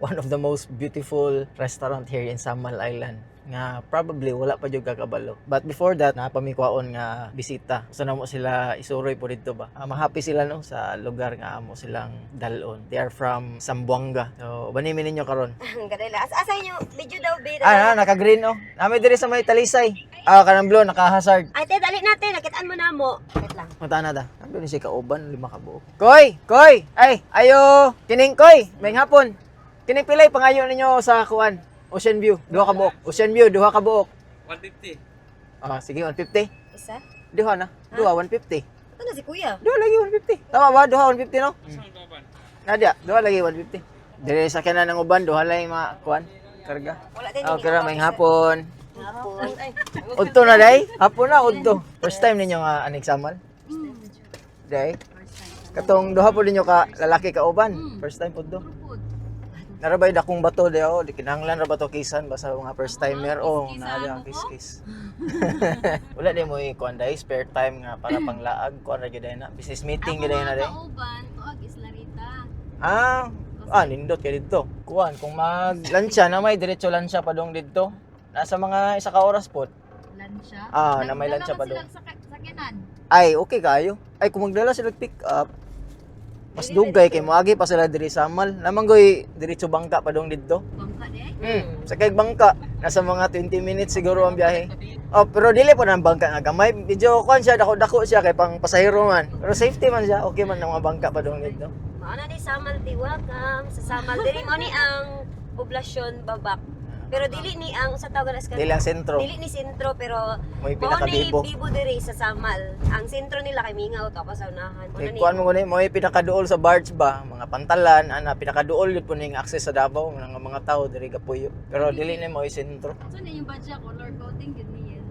one of the most beautiful restaurant here in Samal Island nga probably wala pa jud kakabalo. But before that, napamikwaon nga bisita. Gusto na mo sila isuroy po dito ba. Mahappy sila no sa lugar nga amo silang dalon. They are from Zamboanga. So, banimin ninyo karon. Gadala. Asa inyo video daw bida. Naka-green oh. Nami diri sa may Talisay. Kanang blue naka-hazard. Ay, te, dali natin. Nakitaan mo na mo. Wait lang. Mata na ta. Nandun ni si kauban 5 ka buok. Koy! Koy! Ay, ayo! Kining koy! May hapon. Kining pilay pangayo ninyo sa kuan. Ocean View, 2 ka buok. Ocean View, 2 ka buok. 150. Sige, 150. Isa? 2 na. 150. Ito na si kuya. 2 lagi 150. Tama ba? 150 no? Saan ba ba? Nadia, 2 lagi 150. Dire sa kanan ng uban, 2 lang yung mga kuan. Karga. Wala din. Kira may hapon. Hapon. Udto na day? Hapon na, udto. First time ninyo nga aning samal? Day? Katong duha po ninyo ka lalaki ka uban. First time po do. Narabay dakong bato de di kinahanglan ra bato kisan basta mga first timer naada ang kiss. Wala di mo kuan day spare time nga para panglaag kuan ra gyud na business meeting gyud na day. Kauban, tuag Islarita. Nindot kay didto. Kuan kung mag-lansya na may diretso lansya pa dong didto. Nasa mga 1 ka oras po. Lansya. Na may lansya pa dong. Sa sakyanan. Ay, okay kayo. Ay, kung magdala sila pick up, mas dugay kay moagi pa sila diri sa Samal. Namanggoy diretso bangka pa dong didto. Bangka de. Sakay bangka, nasa mga 20 minutes siguro ang biyahe. Pero dili po ng bangka nga gamay. Medyo kuan siya, dako-dako siya kay pang pasahero man. Pero safety man siya, okay man ang mga bangka pa dong dito. Maana ni Samal di welcome. Sa Samal diri mo ni ang poblasyon babak. Pero dili ni ang sa tawag na Dili ang sentro. Dili ni sentro pero May mao ni pinakabibo. bibo diri sa Samal. Ang sentro nila kay Mingaw to sa unahan. Kay kuan mo gani, mo pinakaduol sa barge ba, mga pantalan, pinakaduol yun po ning access sa Davao ng mga tao diri kapuyo. Pero dili ni mo sentro. So na yung badya color coding gid niya.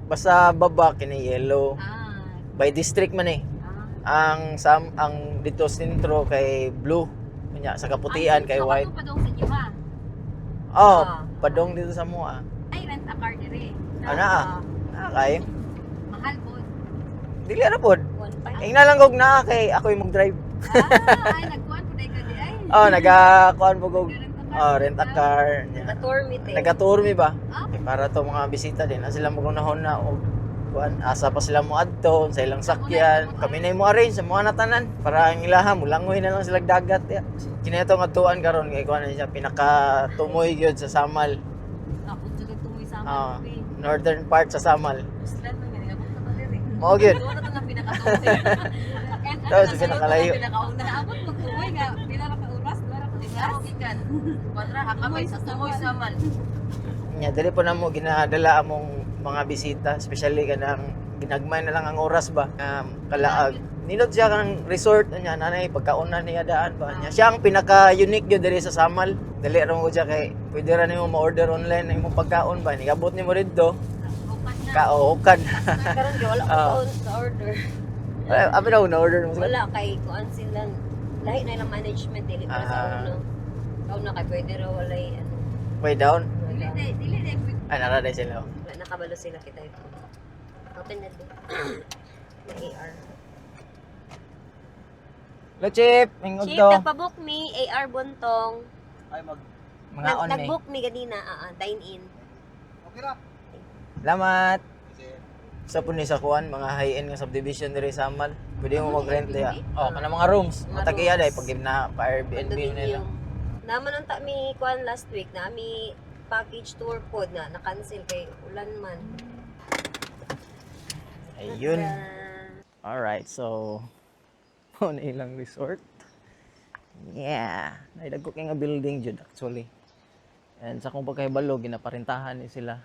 Basta baba kini yellow. Ah. By district man eh. Ang dito sentro kay blue. Kunya sa kaputian kay white. Ano pa daw sa inyo ha? Padong dito sa mua. Ay rent a car dire. Kay Mahal po. dili ra pod. 1.5. Ingna lang kog na kay ako yung mag-drive. Ay nagkuan po dai ka di ay. Nagakuan po kog rent a car. Nag-tour meet eh. Nagka-tour mi ba? Para to mga bisita din. Sila mo kunahon na kuan asa pa sila mo adto sa ilang sakyan. Kami na mo arrange sa mga natanan para ang ilaha mulangoy na lang sila dagat ya. Kineto nga tuan karon kay kuan siya pinaka tumoy gyud sa Samal. Ako jud tumoy sa amin. Northern part sa Samal. Island man gani ako ta dire. Mao gyud. Ano to nga pinakatumoy. Tapos pinakalayo. Pinakauna abot mo tumoy nga pila ra ka oras, dara ka oras. Ikan. Padra hakamay sa tumoy sa Samal. Nya dili po namo ginadala among mga bisita, especially kanang ginagmay na lang ang oras ba kalaag. Nindot siya kanang resort niya nanay pagkauna niya daan ba niya. Siya ang pinaka-unique gyud diri sa Samal. Dali ra mo siya kay pwede ra nimo ma-order online ang imong pagkaon ba. Nigabot nimo didto. Kaokad. Karon di wala ko sa order. Abi daw na order mo Wala kay kuan silang lahi na ilang management dili para sa uno. Kauna kay pwede ra walay ano. Way down. Dili dili. Ay nara dai sila. Wala nakabalo sila kita ito. Open na din. Na AR. Lo chip, mingog Chip, to. nagpabook mi AR Bontong. Ay mga on ni. Nagbook mi ganina, dine in. Salamat. Sa po ni sa kuan mga high-end nga subdivision diri sa Samal. Pwede mo mag-rent ya. Kana mga rooms. Matagiya dai pag na pa Airbnb nila. Naman unta mi kuan last week na mi package tour pod na na-cancel kay ulan man. Ayun. Alright, so on ilang resort. Yeah, naidagko kay nga building jud actually. And sa kung pagkahibalo ginaparintahan ni sila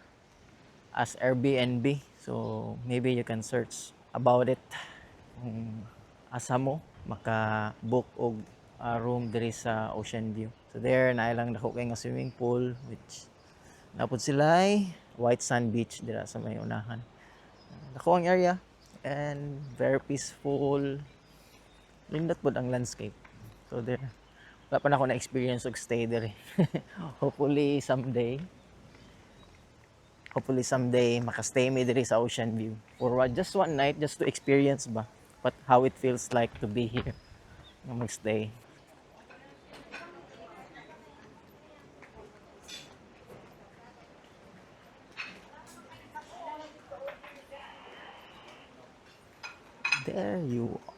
as Airbnb. So maybe you can search about it. Kung asa mo maka-book og room diri sa Ocean View. So there na ilang dako kay nga swimming pool which napod sila ay White Sand Beach dira sa may unahan. Dako ang area and very peaceful. Lindot pod ang landscape. So there. Wala pa na ako na-experience og stay there. Hopefully someday makastay me diri sa Ocean View for just one night just to experience ba but how it feels like to be here na magstay. There you are.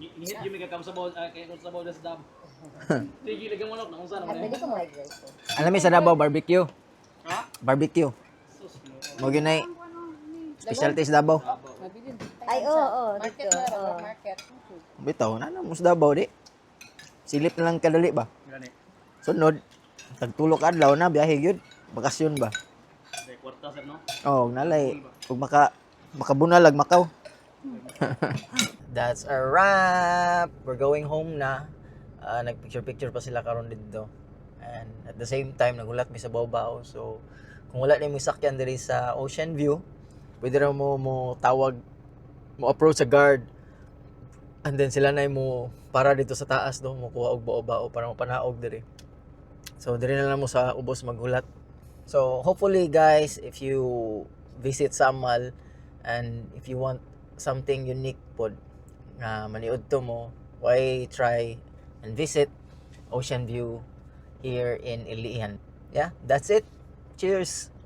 Init yung may kakam sa bawd sa dam. Sige, lagyan mo na kung saan naman Pwede ko mag-guys. Alam mo sa Davao, barbecue. Ha? Barbecue. Sus, no. Mo yun ay specialty sa Davao. Ay, oo, dito. Oo. Market. Bitaw, na mo sa Davao di. Silip na lang kadali ba? Gani. Sunod, tagtulok adlaw na, biyahe yun. Bakasyon ba? Dahil kwarta sir, no? Oh, nalay. Kung makabunalag, Macau. That's a wrap. We're going home na. Nagpicture-picture pa sila karon dito. And at the same time, nagulat mi sa Baobao. So, kung wala na mo sakyan diri sa Ocean View, pwede ra mo tawag, mo approach sa guard. And then sila na mo para dito sa taas do, mo kuha og bao-bao para mapanaog diri. So, diri na lang mo sa ubos maghulat. So, hopefully guys, if you visit Samal and if you want something unique pod nga maniud to mo, why try and visit Ocean View here in Ilihan. Yeah, that's it. Cheers.